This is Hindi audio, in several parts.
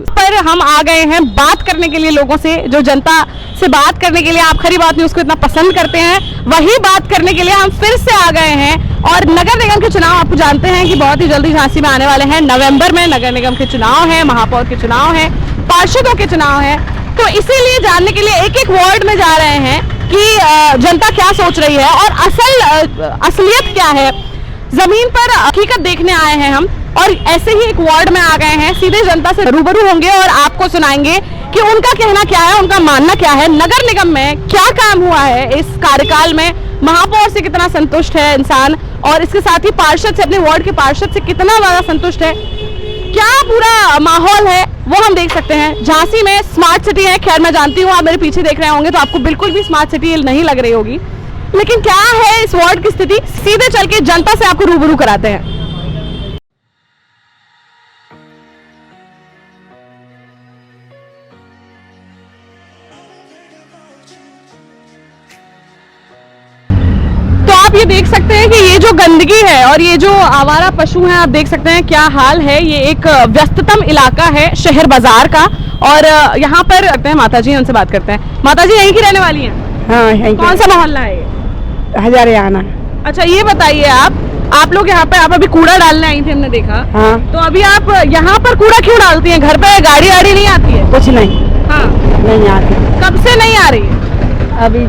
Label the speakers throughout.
Speaker 1: पर हम आ गए हैं बात करने के लिए लोगों से, जो जनता से बात करने के लिए आप खरी बात न्यूज़ को इतना पसंद करते हैं, वही बात करने के लिए हम फिर से आ गए हैं। और नगर निगम के चुनाव आपको जानते हैं कि बहुत ही जल्दी झांसी में आने वाले हैं। नवंबर में नगर निगम के चुनाव है, महापौर के चुनाव है, पार्षदों के चुनाव है। तो इसीलिए जानने के लिए एक एक वार्ड में जा रहे हैं कि जनता क्या सोच रही है और असलियत क्या है। जमीन पर हकीकत देखने आए हैं हम, और ऐसे ही एक वार्ड में आ गए हैं। सीधे जनता से रूबरू होंगे और आपको सुनाएंगे कि उनका कहना क्या है, उनका मानना क्या है, नगर निगम में क्या काम हुआ है इस कार्यकाल में, महापौर से कितना संतुष्ट है इंसान, और इसके साथ ही पार्षद से, अपने वार्ड के पार्षद से कितना ज्यादा संतुष्ट है, क्या पूरा माहौल है वो हम देख सकते हैं। झांसी में स्मार्ट सिटी है, खैर मैं जानती हूँ आप मेरे पीछे देख रहे होंगे तो आपको बिल्कुल भी स्मार्ट सिटी नहीं लग रही होगी, लेकिन क्या है इस वार्ड की स्थिति, सीधे चल के जनता से आपको रूबरू कराते हैं। तो आप ये देख सकते हैं कि ये जो गंदगी है और ये जो आवारा पशु हैं, आप देख सकते हैं क्या हाल है। ये एक व्यस्ततम इलाका है शहर बाजार का, और यहाँ पर करते हैं माता जी, उनसे बात करते हैं। माता जी यहीं की रहने वाली हैं?
Speaker 2: हाँ, यहीं
Speaker 1: कौन सा मोहल्ला है ये?
Speaker 2: हजारियाना।
Speaker 1: अच्छा, ये बताइए आप लोग यहाँ पे, आप अभी कूड़ा डालने आई थी, हमने देखा।
Speaker 2: हाँ।
Speaker 1: तो अभी आप यहाँ पर कूड़ा क्यों डालती हैं? घर पे गाड़ी वाड़ी नहीं आती है?
Speaker 2: कुछ नहीं।
Speaker 1: हाँ,
Speaker 2: नहीं आती।
Speaker 1: कब से नहीं आ रही है?
Speaker 2: अभी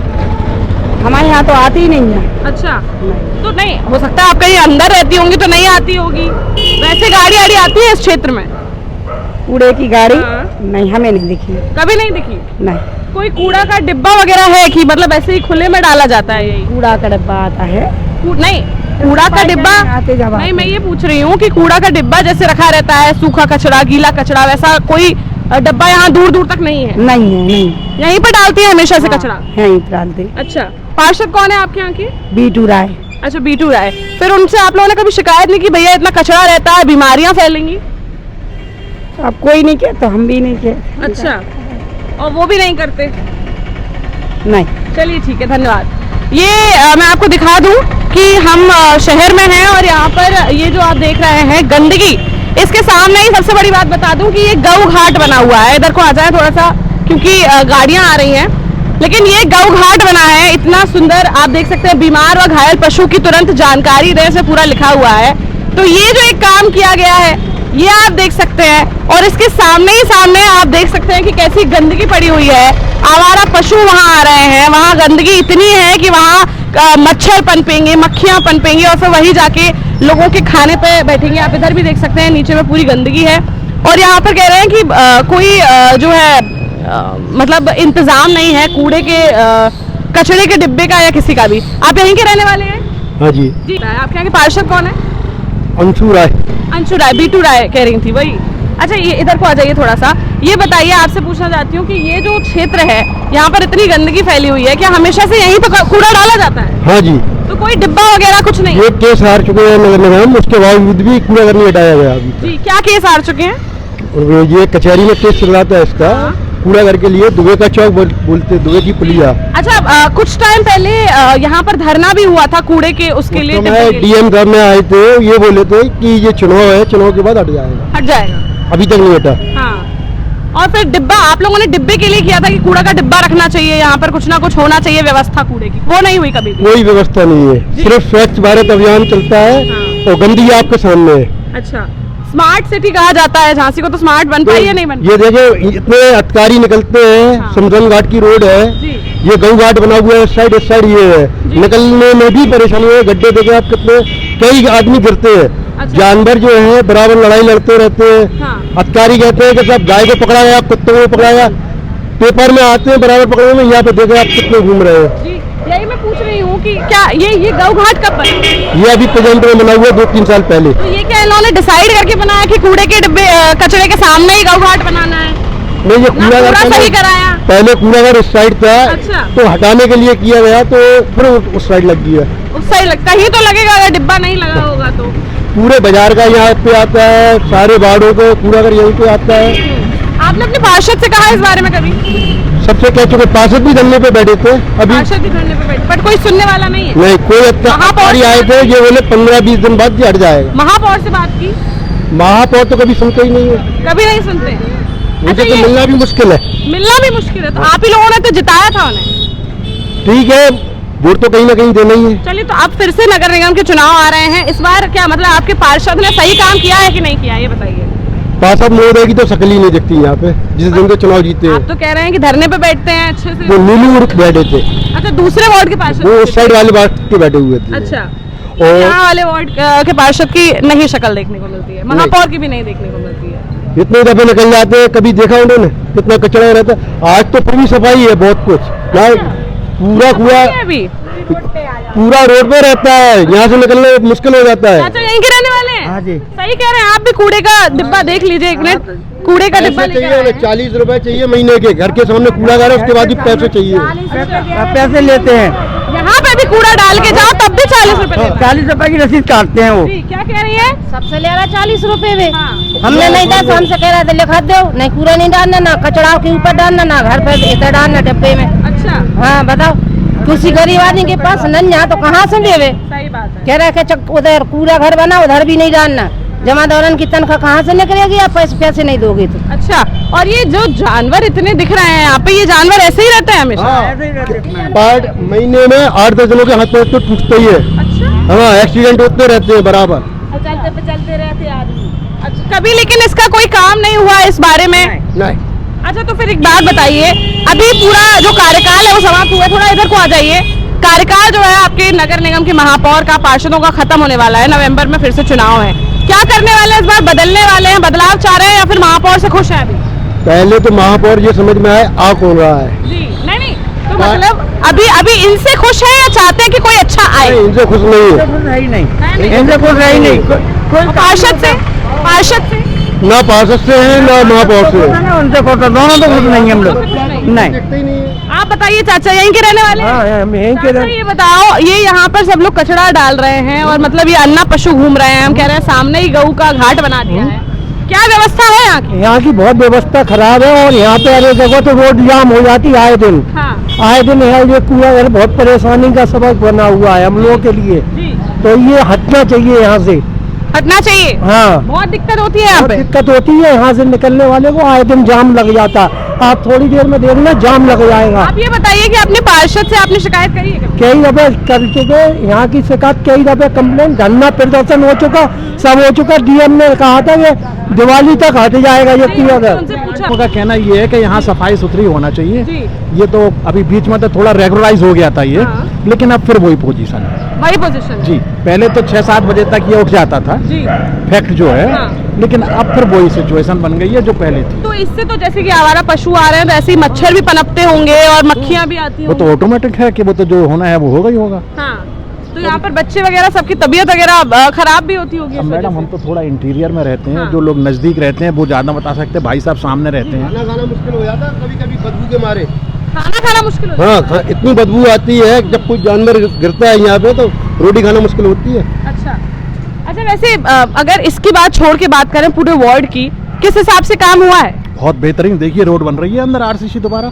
Speaker 2: हमारे यहाँ तो आती ही नहीं है।
Speaker 1: अच्छा,
Speaker 2: नहीं।
Speaker 1: तो नहीं हो सकता आप कहीं अंदर रहती होंगी तो नहीं आती होगी, वैसे गाड़ी वाड़ी आती है इस क्षेत्र में?
Speaker 2: कूड़े की गाड़ी?
Speaker 1: हाँ।
Speaker 2: नहीं, हमें नहीं दिखी।
Speaker 1: कभी नहीं दिखी?
Speaker 2: नहीं।
Speaker 1: कोई कूड़ा का डिब्बा वगैरह है कि मतलब ऐसे ही खुले में डाला जाता है? यही
Speaker 2: कूड़ा का डब्बा आता है?
Speaker 1: नहीं, कूड़ा का डिब्बा
Speaker 2: आते जब
Speaker 1: नहीं, मैं ये पूछ रही हूँ कि कूड़ा का डिब्बा जैसे रखा रहता है, सूखा कचरा, गीला कचरा, वैसा कोई डब्बा यहाँ दूर दूर तक नहीं है?
Speaker 2: नहीं है। नहीं,
Speaker 1: यहीं पर डालती है हमेशा से
Speaker 2: हाँ,
Speaker 1: कचरा?
Speaker 2: यहीं पर डालते।
Speaker 1: अच्छा, पार्षद कौन है आपके यहाँ के?
Speaker 2: बीटू राय।
Speaker 1: अच्छा, बीटू राय। फिर उनसे आप लोगों ने कभी शिकायत नहीं की भैया इतना कचरा रहता है, बीमारियां फैलेंगी?
Speaker 2: अब कोई नहीं किया तो हम भी नहीं किए।
Speaker 1: अच्छा, और वो भी नहीं करते?
Speaker 2: नहीं।
Speaker 1: चलिए ठीक है, धन्यवाद। ये मैं आपको दिखा दूं कि हम शहर में हैं और यहाँ पर ये जो आप देख रहे हैं गंदगी, इसके सामने ही सबसे बड़ी बात बता दूं कि ये गौ घाट बना हुआ है। इधर को आ जाए थोड़ा सा, क्योंकि गाड़ियां आ रही हैं, लेकिन ये गौ घाट बना है इतना सुंदर। आप देख सकते हैं बीमार व घायल पशु की तुरंत जानकारी देने से पूरा लिखा हुआ है। तो ये जो एक काम किया गया है ये आप देख सकते हैं, और इसके सामने ही सामने आप देख सकते हैं कि कैसी गंदगी पड़ी हुई है। आवारा पशु वहाँ आ रहे हैं, वहाँ गंदगी इतनी है कि वहाँ मच्छर पनपेंगे, मक्खियाँ पनपेंगी, और फिर वही जाके लोगों के खाने पे बैठेंगे। आप इधर भी देख सकते हैं नीचे में पूरी गंदगी है, और यहाँ पर कह रहे हैं कि कोई जो है मतलब इंतजाम नहीं है कूड़े के, कचरे के डिब्बे का या किसी का भी। आप यहीं के रहने वाले हैं?
Speaker 3: हाँ जी।
Speaker 1: जी, आपके यहाँ के पार्षद कौन है?
Speaker 3: अंशु राय।
Speaker 1: अंशु राय, बीटू राय कह रही थी वही। अच्छा, ये इधर को आ जाइए थोड़ा सा। ये बताइए, आपसे पूछना चाहती हूँ कि ये जो क्षेत्र है यहाँ पर इतनी गंदगी फैली हुई है, क्या हमेशा से यहीं पर कूड़ा डाला जाता है?
Speaker 3: हाँ जी।
Speaker 1: तो कोई डिब्बा वगैरह कुछ नहीं?
Speaker 3: ये केस हार चुके हैं नगर निगम, उसके बावजूद भी कूड़ा घर नहीं हटाया गया अभी तक।
Speaker 1: जी, क्या केस हार चुके हैं?
Speaker 3: और ये कचहरी में केस चल रहा था इसका।
Speaker 1: हाँ।
Speaker 3: कूड़ा घर के लिए दुबे का चौक बोलते, दुबे की पुलिया।
Speaker 1: अच्छा, कुछ टाइम पहले यहाँ पर धरना भी हुआ था कूड़े के, उसके लिए
Speaker 3: डीएम साहब में आए थे, ये बोले थे कि ये चुनाव है, चुनाव के बाद हट जाएगा।
Speaker 1: हट जाएगा,
Speaker 3: अभी तक नहीं हटा।
Speaker 1: हाँ। और फिर डिब्बा आप लोगों ने डिब्बे के लिए किया था कि कूड़ा का डिब्बा रखना चाहिए, यहाँ पर कुछ ना कुछ होना चाहिए व्यवस्था कूड़े की, वो नहीं हुई कभी?
Speaker 3: कोई व्यवस्था नहीं है, सिर्फ स्वच्छ भारत अभियान चलता है।
Speaker 1: हाँ।
Speaker 3: और गंदगी आपके सामने है।
Speaker 1: अच्छा, स्मार्ट सिटी कहा जाता है झांसी को, तो स्मार्ट बन पाई या नहीं बन?
Speaker 3: ये देखो इतने अधिकारी निकलते हैं।
Speaker 1: हाँ।
Speaker 3: समदन घाट की रोड है
Speaker 1: जी।
Speaker 3: ये गौ घाट बना हुआ है, इस साइड ये है, निकलने में भी परेशानी है। गड्ढे देखे आप कितने, कई आदमी गिरते हैं।
Speaker 1: अच्छा।
Speaker 3: जानवर जो है बराबर लड़ाई लड़ते रहते हैं।
Speaker 1: हाँ।
Speaker 3: अधिकारी कहते हैं कि सब गाय को पकड़ा गया, कुत्तों को पकड़ा गया, पेपर में आते हैं बराबर पकड़ने में। यहाँ पे देखे आप कितने घूम रहे हैं।
Speaker 1: जी, यही मैं पूछ रही हूँ कि क्या ये गौ घाट कब बना?
Speaker 3: ये अभी प्रेजेंट में बना हुआ 2-3 साल पहले।
Speaker 1: तो ये क्या इन्होंने डिसाइड करके बनाया कि कूड़े के डिब्बे, कचरे के सामने ही गौ घाट बनाना है?
Speaker 3: नहीं, ये कूड़ा घर
Speaker 1: सही कराया?
Speaker 3: पहले कूड़ा घर उस साइड था।
Speaker 1: अच्छा।
Speaker 3: तो हटाने के लिए किया गया, तो फिर उस साइड लग गया।
Speaker 1: उस साइड लगता ही तो लगेगा, अगर डिब्बा नहीं लगा होगा तो।
Speaker 3: पूरे बाजार का यहाँ पे आता है, सारे वार्डों को कूड़ा घर यहीं पे आता है।
Speaker 1: आपने अपने पार्षद से कहा इस बारे में कभी?
Speaker 3: सबसे कह चुके, पार्षद भी धरने पे बैठे थे अभी।
Speaker 1: पार्षद भी धरने पे बैठे, बट कोई सुनने वाला नहीं है?
Speaker 3: नहीं, कोई अधिकारी आए थे, ये बोले 15-20 दिन बाद ये हट जाएगा।
Speaker 1: महापौर से बात की?
Speaker 3: महापौर तो कभी सुनते ही नहीं है।
Speaker 1: कभी नहीं सुनते?
Speaker 3: उनसे तो
Speaker 1: ये-
Speaker 3: मिलना भी मुश्किल है।
Speaker 1: मिलना भी मुश्किल है, तो आप ही लोगों ने तो जिताया था उन्हें।
Speaker 3: ठीक है, वोट तो कहीं ना कहीं देना ही है।
Speaker 1: चलिए, तो अब फिर से नगर निगम के चुनाव आ रहे हैं, इस बार क्या मतलब आपके पार्षद ने सही काम किया है कि नहीं किया, ये बताइए।
Speaker 3: पार्षद महोदय की तो शक्ल ही नहीं दिखती यहाँ पे, जिस दिन के चुनाव जीते
Speaker 1: आप
Speaker 3: हैं।
Speaker 1: तो कह रहे हैं कि धरने पे बैठते हैं अच्छे
Speaker 3: वो
Speaker 1: से।
Speaker 3: नीलू उर्फ बैठे थे,
Speaker 1: अच्छा, दूसरे वार्ड के पार्षद।
Speaker 3: वो उस साइड वाली बात के बैठे हुए थे।
Speaker 1: अच्छा,
Speaker 3: और
Speaker 1: यहाँ वाले वार्ड के पार्षद की नहीं शक्ल देखने को मिलती है, महापौर की भी नहीं देखने को मिलती है।
Speaker 3: इतने दफे निकल जाते हैं, कभी देखा उन्होंने कितना कचरा रहता है। आज तो पूरी सफाई है, बहुत कुछ ना, पूरा कूड़ा
Speaker 1: अभी
Speaker 3: पूरा रोड पे रहता है, यहाँ से निकलना मुश्किल हो जाता है।
Speaker 1: चाचा यहीं के रहने वाले हैं?
Speaker 3: हाँ जी।
Speaker 1: सही कह रहे हैं, आप भी कूड़े का डिब्बा देख लीजिए, एक मिनट, कूड़े का डिब्बा
Speaker 3: पैसे
Speaker 1: लेकर
Speaker 3: चाहिए,
Speaker 1: आए हैं।
Speaker 3: 40 रुपए चाहिए महीने के, घर के सामने कूड़ागार है, उसके बाद भी पैसे चाहिए।
Speaker 2: पैसे लेते हैं,
Speaker 1: यहाँ पे भी कूड़ा डाल के जाओ तब भी 40 रुपए लेते हैं।
Speaker 2: 40 रुपए की रसीद काटते हैं वो।
Speaker 1: जी, क्या कह रही है?
Speaker 4: सबसे ले रहा 40 रुपए में।
Speaker 1: हाँ।
Speaker 4: हमने नहीं दिया तो हमसे कह रहा था लिखा दो, नहीं कूड़ा नहीं डालना, ना कचड़ा के ऊपर डालना, ना घर पे इधर डालना डब्बे में।
Speaker 1: अच्छा,
Speaker 4: हाँ बताओ, किसी गरीब आदमी के पास नहीं यहाँ तो कहाँ से लेवे।
Speaker 1: सही बात है।
Speaker 4: कह रहा है कि उधर कूड़ा घर बना, उधर भी नहीं डालना, जमादारन की तनख्वाह कहाँ से निकलेगी, आप पैसे नहीं दोगे तो।
Speaker 1: अच्छा, और ये जो जानवर इतने दिख रहे हैं यहाँ पे, ये जानवर ऐसे ही रहते हैं हमेशा?
Speaker 3: पार्ट महीने में 8-10 दिनों के हाथ पैर तो टूटते ही है।
Speaker 1: अच्छा,
Speaker 3: हाँ, एक्सीडेंट होते रहते हैं बराबर।
Speaker 4: चलते रहते आदमी।
Speaker 1: अच्छा, कभी लेकिन इसका कोई काम नहीं हुआ इस बारे में?
Speaker 3: नहीं,
Speaker 1: अच्छा, तो फिर एक बात बताइए, अभी पूरा जो कार्यकाल है वो समाप्त हुआ है, थोड़ा इधर को आ जाइए। कार्यकाल जो है आपके नगर निगम के महापौर का, पार्षदों का खत्म होने वाला है, नवंबर में फिर से चुनाव है, क्या करने वाले हैं इस बार? बदलने वाले हैं, बदलाव चाह रहे हैं, या फिर महापौर से खुश हैं अभी?
Speaker 3: पहले तो महापौर ये समझ में आए आ कौन रहा है।
Speaker 1: जी, नहीं, तो मतलब अभी इनसे खुश हैं या चाहते हैं कि कोई अच्छा आए?
Speaker 3: नहीं, इनसे खुश नहीं है।
Speaker 2: है ही नहीं,
Speaker 1: नहीं।
Speaker 2: इनसे कुछ है ही नहीं।
Speaker 1: और पार्षद से
Speaker 3: ना पार्षद से है ना महापौर से है।
Speaker 2: उनसे कुछ, दोनों तो कुछ नहीं हम लोग। नहीं,
Speaker 3: दिखते ही नहीं है।
Speaker 1: आप बताइए चाचा, यहीं के रहने वाले हैं?
Speaker 2: हाँ, हम यहीं के
Speaker 1: चाचा, ये बताओ, ये यहाँ पर सब लोग कचरा डाल रहे हैं और मतलब ये अन्ना पशु घूम रहे हैं, हम कह रहे हैं सामने ही गऊ का घाट बना दिया है, क्या व्यवस्था है यहाँ की?
Speaker 2: यहाँ की बहुत व्यवस्था खराब है, और यहाँ पे अरे देखो तो रोड जाम हो जाती है आए दिन।
Speaker 1: हाँ
Speaker 2: आए दिन यहाँ ये कूड़ा घर बहुत परेशानी का सबक बना हुआ है हम लोगों के लिए,
Speaker 1: जी,
Speaker 2: तो ये हटना चाहिए यहाँ से।
Speaker 1: हटना चाहिए।
Speaker 2: हाँ,
Speaker 1: बहुत दिक्कत होती है यहाँ
Speaker 2: बहुत
Speaker 1: पे।
Speaker 2: दिक्कत होती है, यहाँ से निकलने वाले को आए दिन जाम लग जाता। आप थोड़ी देर में देखना जाम लग जाएगा।
Speaker 1: आप ये बताइए कि अपने पार्षद से आपने शिकायत करी है कभी?
Speaker 2: कई दफे कर चुके, यहाँ की शिकायत कई दफे कंप्लेन, धरना प्रदर्शन हो चुका, सब हो चुका। डीएम ने कहा था कि दिवाली तक हट जाएगा ये कूड़ा घर।
Speaker 1: उनसे पूछा।
Speaker 5: उनका कहना ये है कि यहाँ सफाई सुथरी होना चाहिए।
Speaker 1: जी,
Speaker 5: ये तो अभी बीच में तो थोड़ा रेगुलराइज हो गया था ये,
Speaker 1: हाँ।
Speaker 5: लेकिन अब फिर वही पोजीशन है।
Speaker 1: वही पोजीशन।
Speaker 5: जी, पहले तो 6-7 बजे तक ये उठ जाता था
Speaker 1: जी,
Speaker 5: फैक्ट जो है,
Speaker 1: हाँ।
Speaker 5: लेकिन अब फिर वही सिचुएशन बन गई है जो पहले थी।
Speaker 1: तो इससे तो जैसे कि आवारा पशु आ रहे हैं तो ऐसे ही मच्छर भी पनपते होंगे और मक्खियाँ भी आती
Speaker 5: वो
Speaker 1: होंगी।
Speaker 5: तो ऑटोमेटिक है कि वो तो जो होना है वो होगा ही होगा।
Speaker 1: हाँ, तो यहाँ पर बच्चे वगैरह सबकी तबीयत वगैरह खराब भी होती होगी
Speaker 5: अब
Speaker 1: इस वजह
Speaker 5: मैडम हम
Speaker 1: से।
Speaker 5: तो थोड़ा इंटीरियर में रहते हैं,
Speaker 1: हाँ।
Speaker 5: जो लोग नजदीक रहते हैं वो ज्यादा बता सकते हैं, भाई साहब सामने रहते हैं।
Speaker 3: खाना मुश्किल हो जाता है कभी-कभी बदबू के मारे।
Speaker 1: खाना खाना मुश्किल होता
Speaker 3: हाँ, इतनी बदबू आती है जब कोई जानवर गिरता है यहाँ पे, तो रोटी खाना मुश्किल होती है।
Speaker 1: है। अच्छा, वैसे अगर इसकी बात छोड़ के बात करें पूरे वार्ड की, किस हिसाब से काम हुआ है?
Speaker 5: बहुत बेहतरीन, देखिए रोड बन रही है अंदर आरसीसी दोबारा,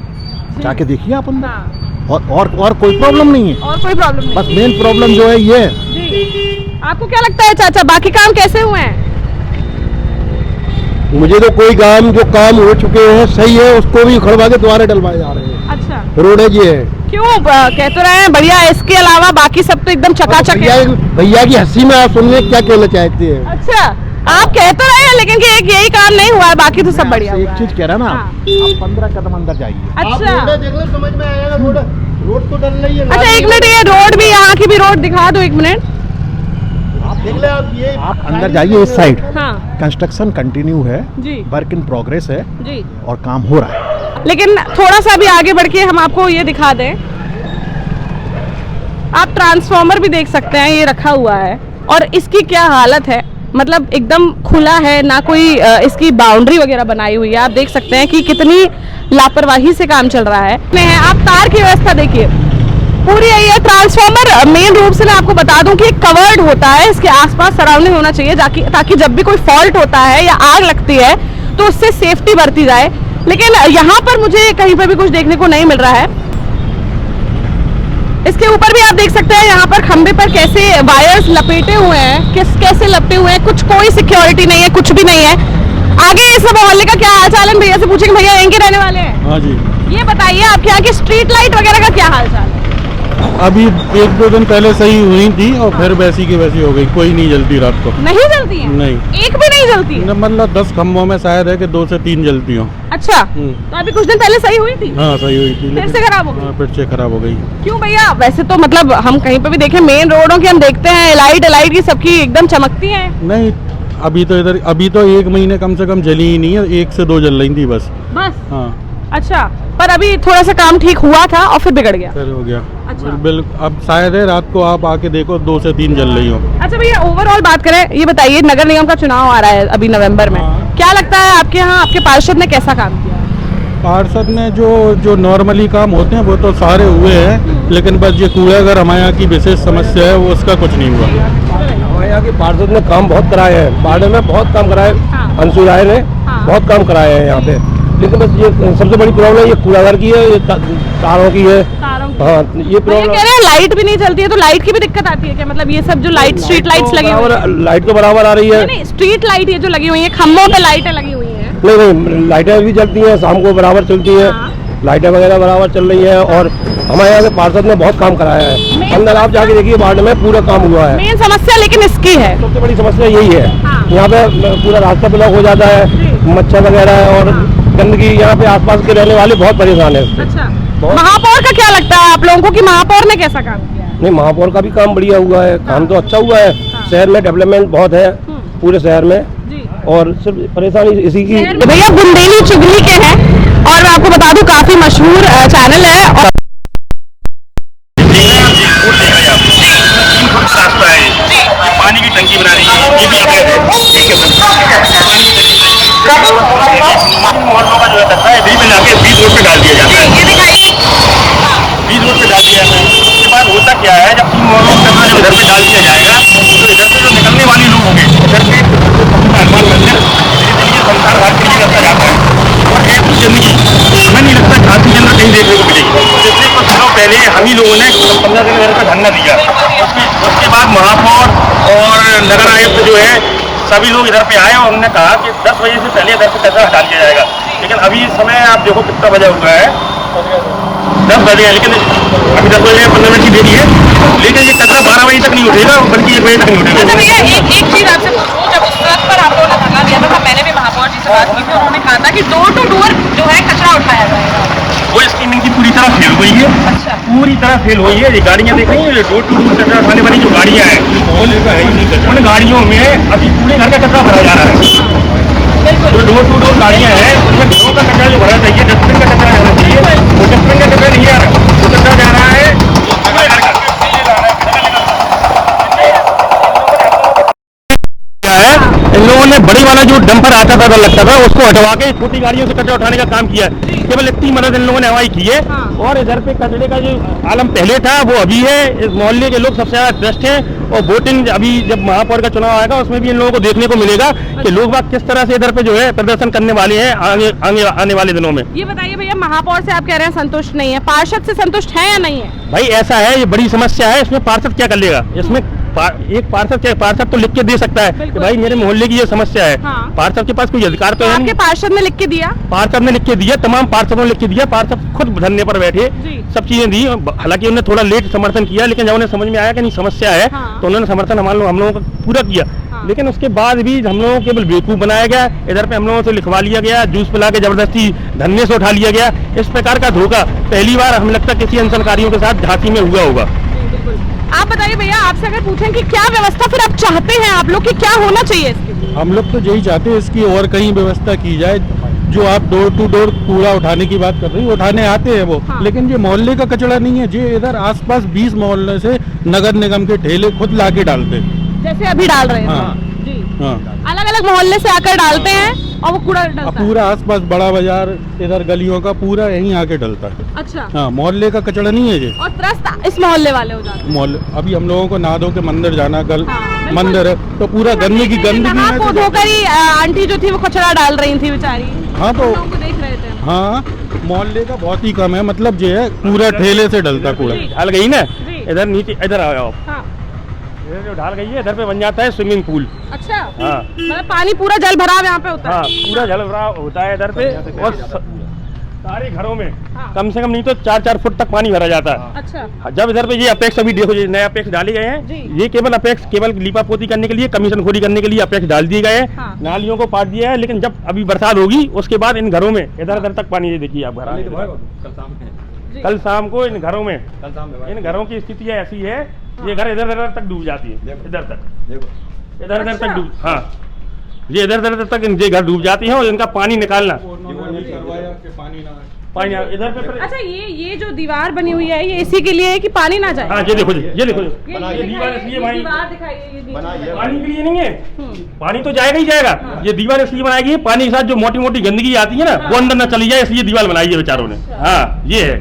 Speaker 5: जाके देखिए आप अंदर।
Speaker 1: हाँ,
Speaker 5: और कोई प्रॉब्लम नहीं है,
Speaker 1: और कोई प्रॉब्लम नहीं?
Speaker 5: बस मेन प्रॉब्लम जो है ये है।
Speaker 1: जी, आपको क्या लगता है चाचा, बाकी काम कैसे हुए हैं?
Speaker 3: मुझे तो कोई जो काम हो चुके हैं सही है, उसको भी उखड़वा के दोबारा डलवाए जा रहे हैं।
Speaker 1: अच्छा,
Speaker 3: रोड है ये है।
Speaker 1: क्यों कह तो रहे हैं बढ़िया है, इसके अलावा बाकी सब तो एकदम चकाचक है।
Speaker 3: भैया की हंसी में आप सुनने क्या कहना चाहते हैं?
Speaker 1: अच्छा, आप कह तो रहे हैं लेकिन कि एक यही काम नहीं हुआ है, बाकी तो सब बढ़िया
Speaker 5: आपसे
Speaker 1: हुआ
Speaker 5: एक
Speaker 1: है।
Speaker 5: चीज कह रहा है ना,
Speaker 1: हाँ।
Speaker 5: आप 15 कदम अंदर जाइए।
Speaker 1: अच्छा,
Speaker 3: देख लो, समझ में आएगा। रोड तो डल रही है।
Speaker 1: अच्छा, एक मिनट, ये रोड भी, यहाँ की भी रोड दिखा दो, एक मिनट।
Speaker 3: देख ले आप, ये
Speaker 5: आप अंदर जाइए इस साइड,
Speaker 1: हाँ
Speaker 5: कंस्ट्रक्शन कंटिन्यू है,
Speaker 1: जी,
Speaker 5: वर्क इन प्रोग्रेस है
Speaker 1: जी,
Speaker 5: और काम हो रहा है।
Speaker 1: लेकिन थोड़ा सा भी आगे बढ़ के हम आपको ये दिखा दें, आप ट्रांसफार्मर भी देख सकते हैं, ये रखा हुआ है और इसकी क्या हालत है, मतलब एकदम खुला है, ना कोई इसकी बाउंड्री वगैरह बनाई हुई है। आप देख सकते हैं कि कितनी लापरवाही से काम चल रहा है। आप तार की व्यवस्था देखिए, पूरी यही है। ट्रांसफार्मर मेन रूप से मैं आपको बता दूं कि कवर्ड होता है, इसके आसपास सराउंडिंग होना चाहिए ताकि जब भी कोई फॉल्ट होता है या आग लगती है तो उससे सेफ्टी बरती जाए, लेकिन यहाँ पर मुझे कहीं पर भी कुछ देखने को नहीं मिल रहा है। इसके ऊपर भी आप देख सकते हैं, यहाँ पर खंबे पर कैसे वायर्स लपेटे हुए हैं, कैसे लपटे हुए हैं, कोई सिक्योरिटी नहीं है, कुछ भी नहीं है। आगे इस अच्छा, मोहल्ले का क्या हाल चाल है? भैया से पूछेंगे, भैया यहीं के रहने वाले हैं।
Speaker 5: हाँ जी।
Speaker 1: ये बताइए आपके यहाँ की स्ट्रीट लाइट वगैरह का क्या हाल चाल है?
Speaker 5: अभी 1-2 दिन पहले सही हुई थी और फिर वैसी की वैसी हो गई, कोई नहीं जलती रात को।
Speaker 1: नहीं जलती है?
Speaker 5: नहीं,
Speaker 1: एक भी नहीं जलती है?
Speaker 5: मतलब 10 खम्भों में शायद है कि 2 से 3 जलती हो।
Speaker 1: अच्छा, तो अभी कुछ दिन पहले सही हुई थी?
Speaker 5: हाँ सही हुई थी,
Speaker 1: फिर से खराब हो गई?
Speaker 5: हाँ फिर से खराब हो गई।
Speaker 1: क्यों भैया? वैसे तो मतलब हम कहीं पे भी देखें, मेन रोडों की हम देखते हैं लाइट की सबकी एकदम चमकती है।
Speaker 5: नहीं, अभी तो 1 महीने कम से कम जली ही नहीं है, 1 से 2 जल रही थी बस। हाँ।
Speaker 1: अच्छा, पर अभी थोड़ा सा काम ठीक हुआ था और फिर बिगड़ गया।
Speaker 5: फिर हो गया।
Speaker 1: अच्छा।
Speaker 5: बिल्कुल, अब शायद है रात को आप आके देखो 2 से 3 जल रही हो।
Speaker 1: अच्छा भैया, ओवरऑल बात करें, ये बताइए नगर निगम का चुनाव आ रहा है अभी नवंबर में, क्या लगता है आपके यहाँ आपके पार्षद ने कैसा काम किया?
Speaker 5: पार्षद ने जो नॉर्मली काम होते हैं वो तो सारे हुए हैं, लेकिन बस ये कूड़ाघर हमारे यहाँ की विशेष समस्या है, वो उसका कुछ नहीं हुआ।
Speaker 3: हमारे यहाँ के पार्षद ने काम बहुत कराए हैं, वार्ड में बहुत काम कराए।
Speaker 1: हाँ।
Speaker 3: अंशु राय ने बहुत काम कराए हैं यहाँ पे, लेकिन बस ये सबसे बड़ी प्रॉब्लम ये कूड़ाघर की है, ये तारों की है। हाँ, ये
Speaker 1: भैया
Speaker 3: प्रॉब्लम।
Speaker 1: कह रहे हैं लाइट भी नहीं चलती है, तो लाइट की भी दिक्कत आती है क्या? मतलब ये सब जो लाइट स्ट्रीट लाइट्स लगी हुई है,
Speaker 3: लाइट तो बराबर आ रही है।
Speaker 1: नहीं स्ट्रीट लाइट ये जो लगी हुई है, खम्भों पे लाइटें लगी हुई हैं।
Speaker 3: नहीं, लाइटें भी चलती हैं, शाम को बराबर चलती हैं।
Speaker 1: हाँ।
Speaker 3: लाइटें वगैरह बराबर चल रही हैं, और हमारे यहाँ के पार्षद ने बहुत काम कराया है। अंदर आप जाके देखिए, वार्ड में पूरा काम हुआ है।
Speaker 1: मेन समस्या लेकिन इसकी है,
Speaker 3: सबसे बड़ी समस्या यही है।
Speaker 1: हाँ।
Speaker 3: यहाँ पे पूरा रास्ता ब्लॉक हो जाता है, मच्छर वगैरह है, और गंदगी, यहाँ पे आसपास के रहने वाले बहुत परेशान है इससे।
Speaker 1: अच्छा,
Speaker 3: बहुत।
Speaker 1: महापौर का क्या लगता है आप लोगों को कि महापौर ने कैसा काम किया है?
Speaker 3: नहीं, महापौर का भी काम बढ़िया हुआ है, काम तो अच्छा हुआ है। शहर में डेवलपमेंट बहुत है, पूरे शहर में,
Speaker 1: जी।
Speaker 3: और सिर्फ परेशानी इसी की।
Speaker 1: भैया बुंदेली चुगली के हैं, और मैं आपको बता दूं काफी मशहूर चैनल है। और
Speaker 6: पानी की टंकी बना रही है, ये भी अपडेट है। मोहल्लों का जो है है बीच में लाके बीच रोड पे डाल दिया जाता है, बीच रोड पे डाल दिया जाता है। उसके बाद होता क्या है, जब 3 मोहल्लों का कचरा जब इधर पे डाल दिया जाएगा, तो इधर से जो निकलने वाले लोग होंगे, इधर पे हनुमान मंदिर संसार घाट के लिए रास्ता जाता है, और एक जिंदगी हमें नहीं लगता झांसी के अंदर कहीं देखने को मिलेगी। पिछले कुछ दिनों पहले हम ही लोगों ने 15 दिन इधर का धरना दिया। उसके बाद महापौर और नगर आयुक्त जो है सभी लोग इधर पे आए, और उन्होंने कहा कि 10 बजे से पहले इधर से कचरा हटा दिया जाएगा। लेकिन अभी समय आप देखो कितना बजा हुआ है, 10 बजे है, लेकिन अभी 10 बजे 15 मिनट की देरी है, लेकिन ये कचरा 12 बजे तक नहीं उठेगा, बल्कि 1 बजे तक नहीं
Speaker 1: अच्छा
Speaker 6: उठेगा।
Speaker 1: भैया, एक चीज आपसे पूछूं, जब उस वक्त पर आप लोगों ने धरना दिया था, मैंने भी महापौर जी से बात की थी, उन्होंने कहा था कि डोर टू डोर जो है कचरा उठाया जाएगा।
Speaker 6: वो स्कीम इनकी पूरी तरह फेल हुई है।
Speaker 1: अच्छा।
Speaker 6: पूरी तरह फेल हुई है। ये गाड़ियाँ देख रही हैं, ये डोर टू डोर कचरा उठाने वाली जो गाड़ियाँ हैं, उन गाड़ियों में अभी पूरे घर का कचरा भरा जा रहा है। जो डोर टू डोर गाड़ियाँ हैं, उसमें घरों का कचरा जो भरा चाहिए, डस्टबिन का कचरा जाना चाहिए, वो डस्टबिन का कचरा नहीं आ रहा, वो कचरा जा रहा है पूरे घर का। क्या है, इन लोगों ने बड़ी वाला जो डंपर आता था लगता था, उसको हटवा के छोटी गाड़ियों से कचरा उठाने का काम किया है। केवल इतनी मदद इन लोगों ने हवाई की है। और इधर पे कचरे का जो आलम पहले था वो अभी है। इस मोहल्ले के लोग सबसे ज्यादा ट्रस्ट हैं, और वोटिंग अभी जब महापौर का चुनाव आएगा उसमें भी इन लोगों को देखने को मिलेगा कि लोग बाग किस तरह से इधर पे जो है प्रदर्शन करने वाले हैं आने वाले दिनों में।
Speaker 1: ये बताइए भैया, महापौर से आप कह रहे हैं संतुष्ट नहीं है, पार्षद से संतुष्ट है या नहीं है?
Speaker 6: भाई ऐसा है, ये बड़ी समस्या है, इसमें पार्षद क्या कर लेगा? इसमें एक पार्षद तो लिख के दे सकता है कि भाई मेरे मोहल्ले की ये समस्या है।
Speaker 1: हाँ।
Speaker 6: पार्षद के पास कोई अधिकार तो है
Speaker 1: आपके
Speaker 6: नहीं।
Speaker 1: पार्षद ने लिख के दिया?
Speaker 6: पार्षद ने लिख के दिया, तमाम पार्षदों ने लिख के दिया, पार्षद खुद धरने पर बैठे,
Speaker 1: जी।
Speaker 6: सब चीजें दी। हालांकि उन्होंने थोड़ा लेट समर्थन किया, लेकिन जब उन्हें समझ में आया कि नहीं समस्या है,
Speaker 1: हाँ।
Speaker 6: तो उन्होंने समर्थन हम लोगों का पूरा किया।
Speaker 1: हाँ।
Speaker 6: लेकिन उसके बाद भी हम लोगों को केवल बेवकूफ बनाया गया, इधर पे हम लोगों से लिखवा लिया गया, जूस पिला के जबरदस्ती धरने से उठा लिया गया। इस प्रकार का धोखा पहली बार हमें लगता है किसी अनशनकारियों के साथ झांसी में हुआ होगा।
Speaker 1: आप बताइए भैया, आपसे अगर पूछें कि क्या व्यवस्था फिर आप चाहते हैं आप लोग कि क्या होना चाहिए इसके लिए?
Speaker 5: हम लोग तो यही चाहते हैं इसकी और कहीं व्यवस्था की जाए। जो आप डोर टू डोर कूड़ा उठाने की बात कर रही है, उठाने आते हैं वो,
Speaker 1: हाँ।
Speaker 5: लेकिन ये मोहल्ले का कचरा नहीं है, ये इधर आसपास 20 मोहल्ले से नगर निगम के ठेले खुद लाके डालते हैं।
Speaker 1: जैसे अभी डाल रहे हैं।
Speaker 5: हाँ।
Speaker 1: जी।
Speaker 5: हाँ।
Speaker 1: अलग अलग मोहल्ले से आकर डालते हैं और वो कूड़ा
Speaker 5: अब
Speaker 1: डलता है।
Speaker 5: पूरा आसपास बड़ा बाजार इधर गलियों का पूरा यहीं आके डलता है।
Speaker 1: अच्छा।
Speaker 5: हाँ, मोहल्ले का कचरा नहीं है ये।
Speaker 1: और त्रस्त इस मोहल्ले वाले हो जाते हैं।
Speaker 5: मोहल्ले अभी हम लोगों को नादो के मंदिर जाना कल,
Speaker 1: हाँ, बिल्कुल।
Speaker 5: मंदिर है तो पूरा गंदगी
Speaker 1: नहा
Speaker 5: में
Speaker 1: को
Speaker 5: से-
Speaker 1: धोकर ही आंटी जो थी वो कचरा डाल रही थी बेचारी।
Speaker 5: हाँ तो
Speaker 1: हम लोगों को देख रहे थे।
Speaker 5: हाँ, मोहल्ले का बहुत ही कम है, मतलब जो है पूरा ठेले से डलता कूड़ा।
Speaker 6: हल गई ना,
Speaker 1: जी।
Speaker 6: इधर नीचे इधर आओ।
Speaker 1: हाँ।
Speaker 3: इधर जो ढाल गई है इधर पे बन जाता है स्विमिंग पूल।
Speaker 1: अच्छा,
Speaker 3: हाँ
Speaker 1: मतलब पानी पूरा जल भराव यहाँ पे होता
Speaker 3: हाँ,
Speaker 1: है।
Speaker 3: पूरा जल भराव होता है इधर पे, और सारे घरों में
Speaker 1: हाँ।
Speaker 3: कम से कम नहीं तो 4-4 फुट तक पानी भरा जाता है।
Speaker 1: अच्छा,
Speaker 3: जब इधर पे ये अपेक्स अभी देखो, ये नए अपेक्स डाले गए
Speaker 1: जी।
Speaker 3: हैं, ये केवल अपेक्स केवल लीपापोती करने के लिए, कमीशन खोरी करने के लिए अपेक्स डाल दिए गए हैं।
Speaker 1: हाँ।
Speaker 3: नालियों को पाट दिया है, लेकिन जब अभी बरसात होगी उसके बाद इन घरों में इधर उधर तक पानी, ये देखिए आप घर कल शाम को इन घरों में, इन घरों की स्थिति ऐसी है, ये घर इधर उधर तक डूब जाती है, इधर तक, इधर उधर तक डूब, हाँ ये इधर उधर तक इनके घर डूब जाती हैं, और इनका पानी निकालना, पानी इधर पे।
Speaker 1: अच्छा, ये जो दीवार बनी हुई है ये इसी के लिए है कि पानी ना जाए?
Speaker 3: हाँ ये देखो, ये देखो,
Speaker 1: ये
Speaker 3: दीवार इसलिए भाई
Speaker 1: दीवार दिखाइए, ये नीचे।
Speaker 3: पानी के लिए नहीं है, पानी तो जाएगा ही जाएगा। ये दीवार इसलिए बनाई गई है, पानी के साथ जो मोटी मोटी गंदगी आती है ना, वो अंदर न चली जाए, इसलिए दीवार बनाई है बेचारों ने। हाँ ये है।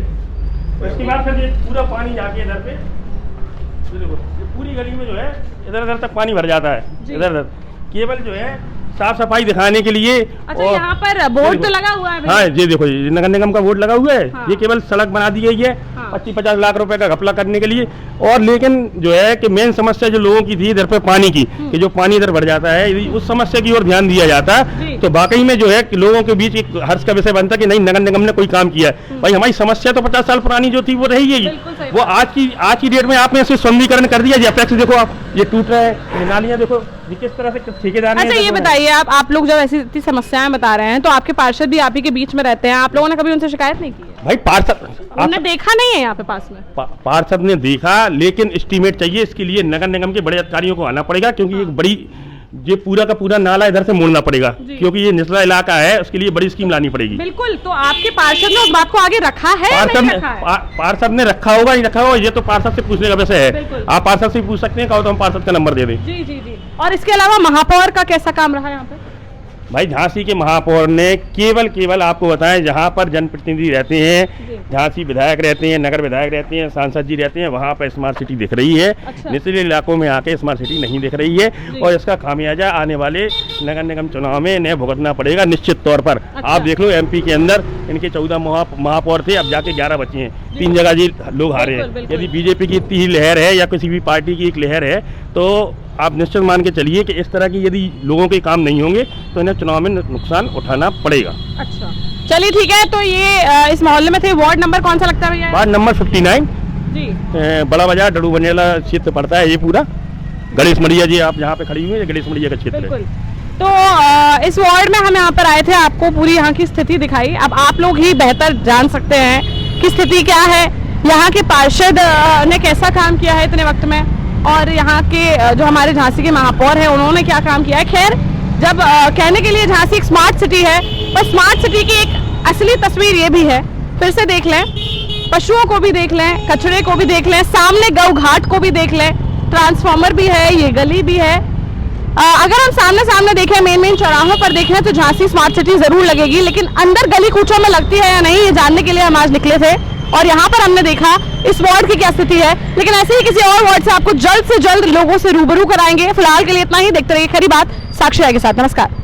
Speaker 3: उसके बाद फिर ये पूरा पानी जाके इधर पे, ये देखो, ये पूरी गली में जो है इधर उधर तक पानी भर जाता है, इधर उधर। केवल जो है साफ सफाई दिखाने के लिए।
Speaker 1: अच्छा, यहाँ पर बोर्ड तो लगा हुआ है?
Speaker 3: हाँ ये देखो, ये नगर निगम का बोर्ड लगा हुआ है।
Speaker 1: हाँ।
Speaker 3: ये केवल सड़क बना दी गई है,
Speaker 1: हाँ।
Speaker 3: 25-50 लाख रुपए का घपला करने के लिए। और लेकिन जो है कि मेन समस्या जो लोगों की थी इधर पे पानी की, कि जो पानी इधर भर जाता है, यदि उस समस्या की ओर ध्यान दिया जाता तो वाकई में जो है कि लोगों के बीच एक हर्ष का विषय बनता कि नहीं, नगर निगम ने कोई काम किया है। भाई हमारी समस्या तो 50 साल पुरानी जो थी वो रही है, वो आज की डेट में आपने इसे सौंदर्यीकरण कर दिया। ये अपेक्स देखो आप, ये टूट रहा है, ये नालियां देखो किस तरह से ठेकेदार।
Speaker 1: अच्छा ये बताइए, आप लोग जब ऐसी इतनी समस्याएं बता रहे हैं तो आपके पार्षद भी आप ही के बीच में रहते हैं, आप लोगों ने कभी उनसे शिकायत नहीं की है?
Speaker 3: भाई पार्षद
Speaker 1: उन्होंने देखा नहीं है यहाँ पे पास में?
Speaker 3: पार्षद ने देखा, लेकिन एस्टीमेट चाहिए, इसके लिए नगर निगम के बड़े अधिकारियों को आना पड़ेगा, क्योंकि एक बड़ी ये पूरा का पूरा नाला इधर से मोड़ना पड़ेगा, क्योंकि ये निचला इलाका है, उसके लिए बड़ी स्कीम लानी पड़ेगी।
Speaker 1: बिल्कुल, तो आपके पार्षद ने उस बात को आगे रखा है या नहीं रखा है?
Speaker 3: पार्षद ने रखा होगा, नहीं रखा होगा, ये तो पार्षद से पूछने का विषय है। आप पार्षद से पूछ सकते हैं, कहो तो हम पार्षद का नंबर दे दें।
Speaker 1: जी जी जी। और इसके अलावा महापौर का कैसा काम रहा यहाँ पे?
Speaker 3: भाई झांसी के महापौर ने केवल आपको बताएं, जहां पर जनप्रतिनिधि रहते हैं, झांसी विधायक रहते हैं, नगर विधायक रहते हैं, सांसद जी रहते हैं, वहां पर स्मार्ट सिटी दिख रही है।
Speaker 1: अच्छा।
Speaker 3: निचले इलाकों में आके स्मार्ट सिटी नहीं दिख रही है, और इसका खामियाजा आने वाले नगर निगम चुनाव में इन्हें भुगतना पड़ेगा निश्चित तौर पर।
Speaker 1: अच्छा।
Speaker 3: आप देख लो, एमपी के अंदर इनके 14 महापौर थे, अब जाके 11 बचे हैं, 3 जगह जी लोग हारे हैं। यदि बीजेपी की इतनी ही लहर है या किसी भी पार्टी की एक लहर है, तो आप निश्चित मान के चलिए कि इस तरह की यदि लोगों के काम नहीं होंगे तो इन्हें चुनाव में नुकसान उठाना पड़ेगा।
Speaker 1: अच्छा चलिए ठीक है। तो ये इस मोहल्ले में थे, वार्ड नंबर कौन सा लगता है भैया?
Speaker 3: वार्ड नंबर 59
Speaker 1: जी,
Speaker 3: बड़ा बाजार डड़ू बंजेला क्षेत्र पड़ता है ये पूरा। गणेश मड़िया जी आप जहाँ पे खड़ी हुई है, गणेश मड़िया का क्षेत्र है।
Speaker 1: तो इस वार्ड में हम यहाँ पर आए थे, आपको पूरी यहाँ की स्थिति दिखाई। अब आप लोग ही बेहतर जान सकते हैं कि स्थिति क्या है, यहाँ के पार्षद ने कैसा काम किया है इतने वक्त में, और यहाँ के जो हमारे झांसी के महापौर हैं उन्होंने क्या काम किया है। खैर, जब कहने के लिए झांसी एक स्मार्ट सिटी है, पर स्मार्ट सिटी की एक असली तस्वीर ये भी है। फिर से देख लें, पशुओं को भी देख लें, कचरे को भी देख लें, सामने गौ घाट को भी देख लें, ट्रांसफार्मर भी है, ये गली भी है। अगर हम सामने देखें, मेन चौराहों पर देखें तो झांसी स्मार्ट सिटी जरूर लगेगी, लेकिन अंदर गली कूचों में लगती है या नहीं, ये जानने के लिए हम आज निकले थे। और यहाँ पर हमने देखा इस वार्ड की क्या स्थिति है, लेकिन ऐसे ही किसी और वार्ड से आपको जल्द से जल्द लोगों से रूबरू कराएंगे। फिलहाल के लिए इतना ही। देखते रहिए खरी बात साक्षी राय के साथ। नमस्कार।